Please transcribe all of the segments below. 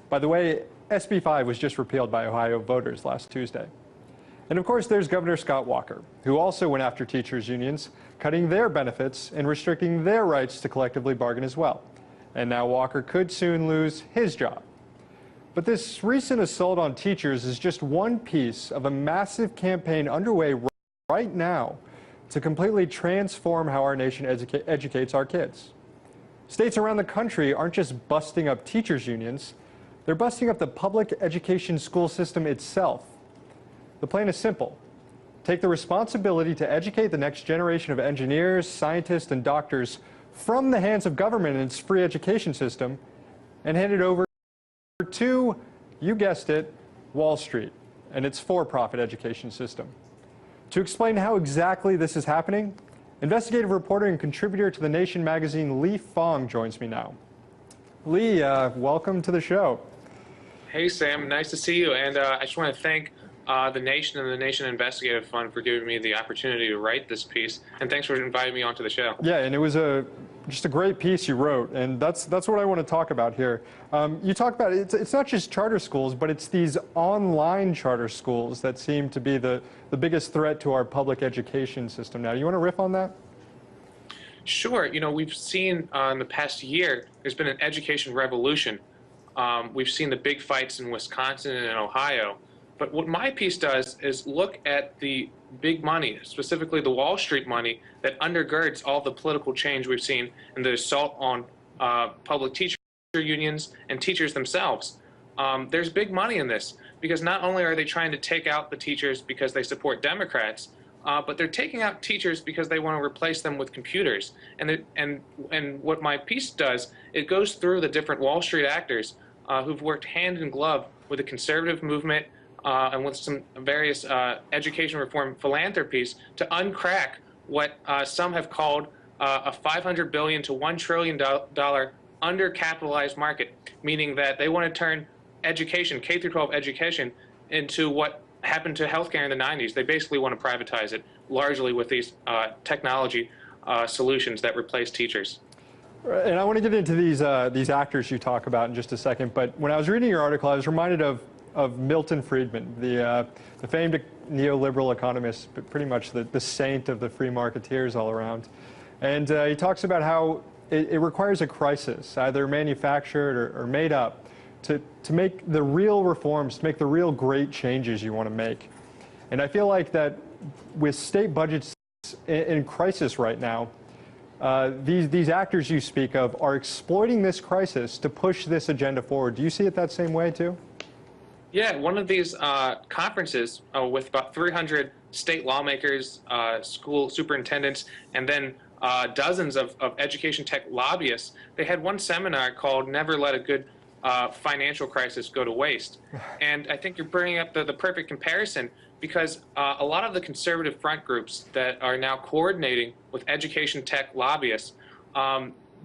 By the way, SB 5 was just repealed by Ohio voters last Tuesday. And of course, there's Governor Scott Walker, who also went after teachers' unions, cutting their benefits and restricting their rights to collectively bargain as well. And now Walker could soon lose his job. But this recent assault on teachers is just one piece of a massive campaign underway right now to completely transform how our nation educates our kids. States around the country aren't just busting up teachers' unions, they're busting up the public education school system itself. The plan is simple. Take the responsibility to educate the next generation of engineers, scientists, and doctors from the hands of government and its free education system and hand it over to, you guessed it, Wall Street and its for-profit education system. To explain how exactly this is happening, investigative reporter and contributor to the Nation magazine, Lee Fong, joins me now. Lee, welcome to the show. Hey, Sam. Nice to see you. And I just want to thank the Nation and the Nation Investigative Fund for giving me the opportunity to write this piece. And thanks for inviting me onto the show. Yeah, and it was just a great piece you wrote, and that's what I want to talk about here. You talk about it's not just charter schools, but it's these online charter schools that seem to be the biggest threat to our public education system now. You want to riff on that? Sure. You know, we've seen in the past year, there's been an education revolution. We've seen the big fights in Wisconsin and in Ohio. But what my piece does is look at the big money, specifically the Wall Street money, that undergirds all the political change we've seen and the assault on public teacher unions and teachers themselves. There's big money in this because not only are they trying to take out the teachers because they support Democrats, but they're taking out teachers because they want to replace them with computers. And what my piece does, it goes through the different Wall Street actors who've worked hand in glove with the conservative movement and with some various education reform philanthropies to uncrack what some have called a $500 billion to $1 trillion undercapitalized market, meaning that they want to turn education, K-12 education, into what happened to healthcare in the 90s. They basically want to privatize it, largely with these technology solutions that replace teachers. And I want to get into these actors you talk about in just a second, but when I was reading your article, I was reminded of Milton Friedman, the famed neoliberal economist, but pretty much the saint of the free marketeers all around. And he talks about how it requires a crisis, either manufactured or made up, to make the real reforms, to make the real great changes you want to make. And I feel like that with state budgets in crisis right now, these actors you speak of are exploiting this crisis to push this agenda forward. Do you see it that same way too? Yeah, one of these conferences with about 300 state lawmakers, school superintendents, and then dozens of education tech lobbyists, they had one seminar called Never Let a Good Financial Crisis Go to Waste. And I think you're bringing up the perfect comparison because a lot of the conservative front groups that are now coordinating with education tech lobbyists,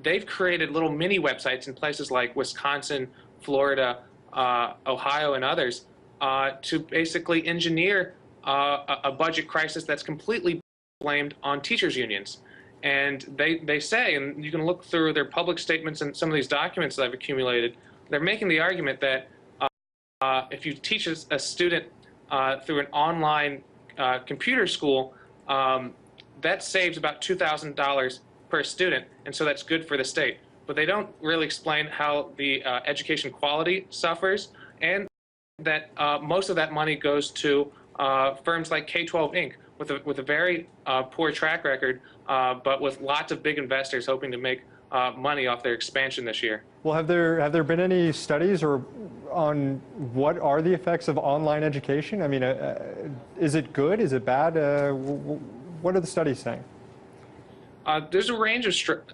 they've created little mini websites in places like Wisconsin, Florida, Ohio, and others to basically engineer a budget crisis that's completely blamed on teachers' unions. And they say, and you can look through their public statements and some of these documents that I've accumulated, they're making the argument that if you teach a student through an online computer school, that saves about $2,000 per student, and so that's good for the state. But they don't really explain how the education quality suffers, and that most of that money goes to firms like K-12 Inc. with a very poor track record, but with lots of big investors hoping to make money off their expansion this year. Well, have there been any studies on what are the effects of online education? I mean, is it good? Is it bad? What are the studies saying? There's a range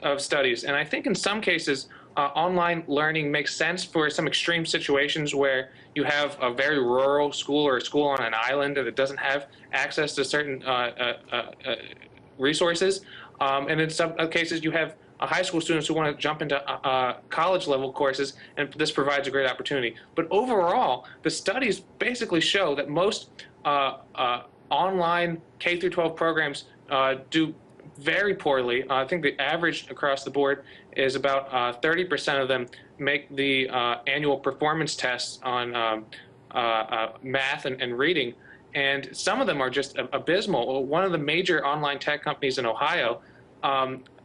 of studies, and I think in some cases online learning makes sense for some extreme situations where you have a very rural school or a school on an island that doesn't have access to certain resources. And in some cases you have high school students who want to jump into college level courses, and this provides a great opportunity. But overall, the studies basically show that most online K-12 programs do very poorly. I think the average across the board is about 30% of them make the annual performance tests on math and reading, and some of them are just abysmal. One of the major online tech companies in Ohio,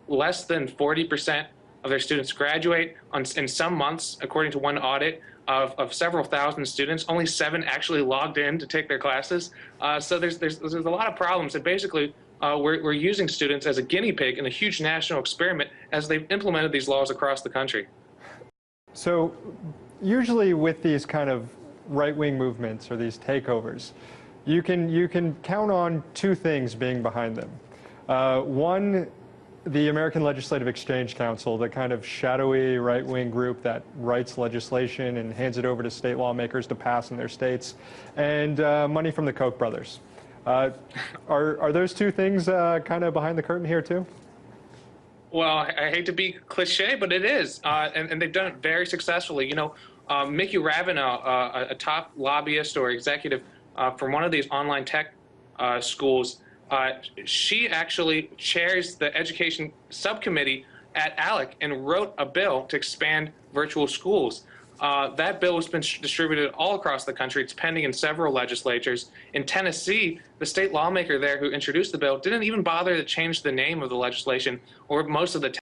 less than 40% of their students graduate. In some months, according to one audit of several thousand students, only 7 actually logged in to take their classes. So there's a lot of problems, and basically we're using students as a guinea pig in a huge national experiment as they've implemented these laws across the country. So usually with these kind of right-wing movements or these takeovers, you can count on 2 things being behind them. One, the American Legislative Exchange Council, the kind of shadowy right-wing group that writes legislation and hands it over to state lawmakers to pass in their states, and money from the Koch brothers. Are those 2 things kind of behind the curtain here too? Well, I hate to be cliche, but it is, and they've done it very successfully. You know, Mickey Ravenel, a top lobbyist or executive from one of these online tech schools, she actually chairs the education subcommittee at ALEC and wrote a bill to expand virtual schools. That bill has been distributed all across the country. It's pending in several legislatures. In Tennessee, the state lawmaker there who introduced the bill didn't even bother to change the name of the legislation or most of the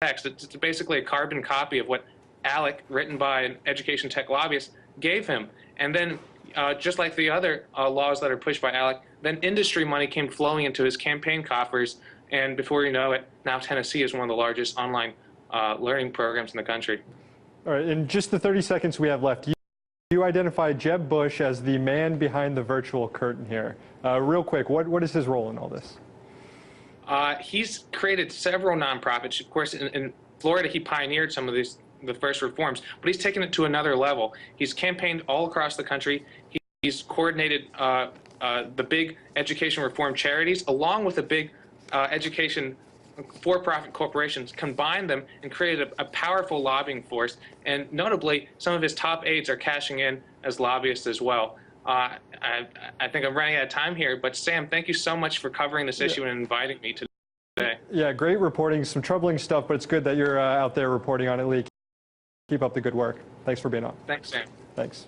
text. It's basically a carbon copy of what ALEC, written by an education tech lobbyist, gave him. And then, just like the other laws that are pushed by ALEC, then industry money came flowing into his campaign coffers, and before you know it, now Tennessee is one of the largest online learning programs in the country. All right, in just the 30 seconds we have left, you identify Jeb Bush as the man behind the virtual curtain here. Real quick, what is his role in all this? He's created several nonprofits. Of course, in Florida, he pioneered some of the first reforms, but he's taken it to another level. He's campaigned all across the country. He's coordinated the big education reform charities, along with the big education for-profit corporations, combined them and created a powerful lobbying force. And notably, some of his top aides are cashing in as lobbyists as well. I think I'm running out of time here, but Sam, thank you so much for covering this issue and inviting me today. Yeah, great reporting. Some troubling stuff, but it's good that you're out there reporting on it, Lee. Keep up the good work. Thanks for being on. Thanks, Sam. Thanks.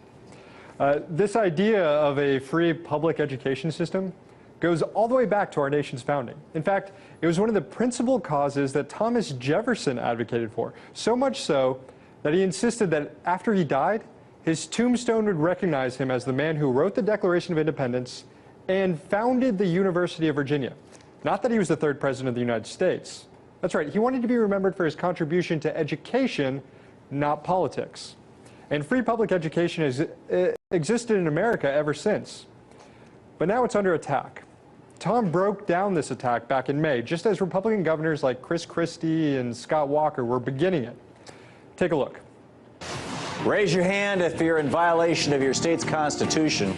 This idea of a free public education system goes all the way back to our nation's founding. In fact, it was one of the principal causes that Thomas Jefferson advocated for, so much so that he insisted that after he died, his tombstone would recognize him as the man who wrote the Declaration of Independence and founded the University of Virginia. Not that he was the 3rd president of the United States. That's right, he wanted to be remembered for his contribution to education, not politics. And free public education has existed in America ever since. But now it's under attack. Tom broke down this attack back in May, just as Republican governors like Chris Christie and Scott Walker were beginning it. Take a look. Raise your hand if you're in violation of your state's constitution.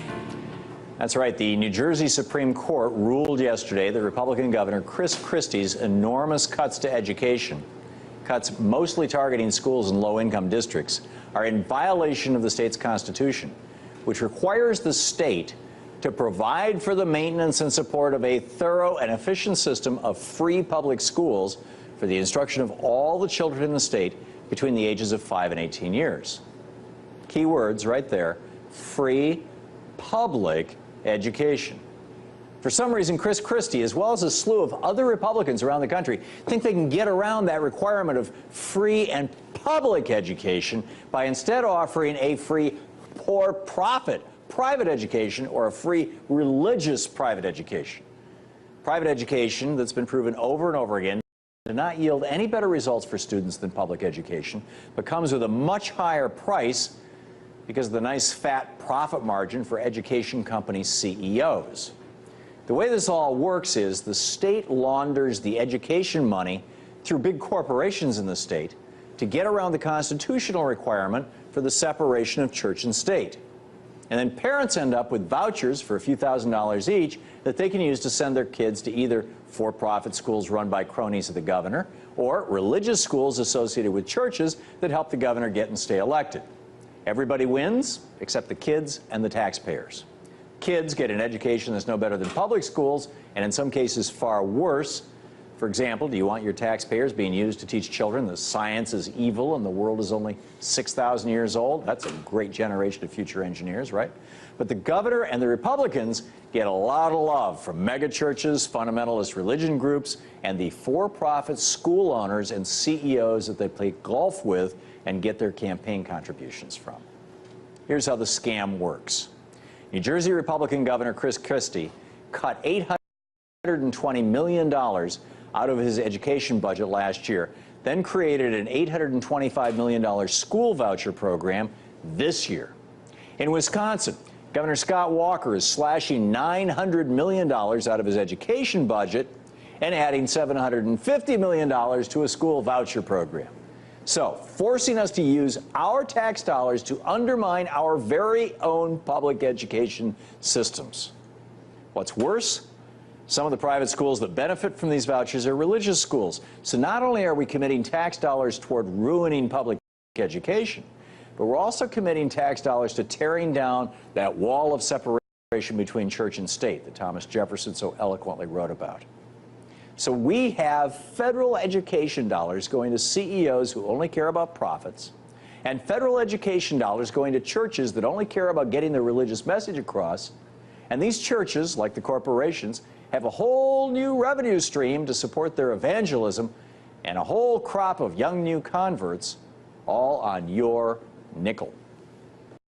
That's right, the New Jersey Supreme Court ruled yesterday that Republican Governor Chris Christie's enormous cuts to education, cuts mostly targeting schools in low-income districts, are in violation of the state's constitution, which requires the state to provide for the maintenance and support of a thorough and efficient system of free public schools for the instruction of all the children in the state between the ages of 5 and 18 years. Key words right there: free public education. For some reason, Chris Christie, as well as a slew of other Republicans around the country, think they can get around that requirement of free and public education by instead offering a free for-profit private education or a free religious private education. Private education that's been proven over and over again to not yield any better results for students than public education, but comes with a much higher price because of the nice fat profit margin for education company CEOs. The way this all works is the state launders the education money through big corporations in the state to get around the constitutional requirement for the separation of church and state. And then parents end up with vouchers for a few $1,000s each that they can use to send their kids to either for-profit schools run by cronies of the governor or religious schools associated with churches that help the governor get and stay elected. Everybody wins except the kids and the taxpayers. Kids get an education that's no better than public schools, and in some cases far worse. For example, do you want your taxpayers being used to teach children that science is evil and the world is only 6,000 years old? That's a great generation of future engineers, right? But the governor and the Republicans get a lot of love from megachurches, fundamentalist religion groups, and the for-profit school owners and CEOs that they play golf with and get their campaign contributions from. Here's how the scam works. New Jersey Republican Governor Chris Christie cut $820 million out of his education budget last year, then created an $825 million school voucher program this year. In Wisconsin, Governor Scott Walker is slashing $900 million out of his education budget and adding $750 million to a school voucher program. So, forcing us to use our tax dollars to undermine our very own public education systems. What's worse? Some of the private schools that benefit from these vouchers are religious schools. So not only are we committing tax dollars toward ruining public education, but we're also committing tax dollars to tearing down that wall of separation between church and state that Thomas Jefferson so eloquently wrote about. So we have federal education dollars going to CEOs who only care about profits, and federal education dollars going to churches that only care about getting their religious message across. And these churches, like the corporations, have a whole new revenue stream to support their evangelism and a whole crop of young new converts, all on your nickel.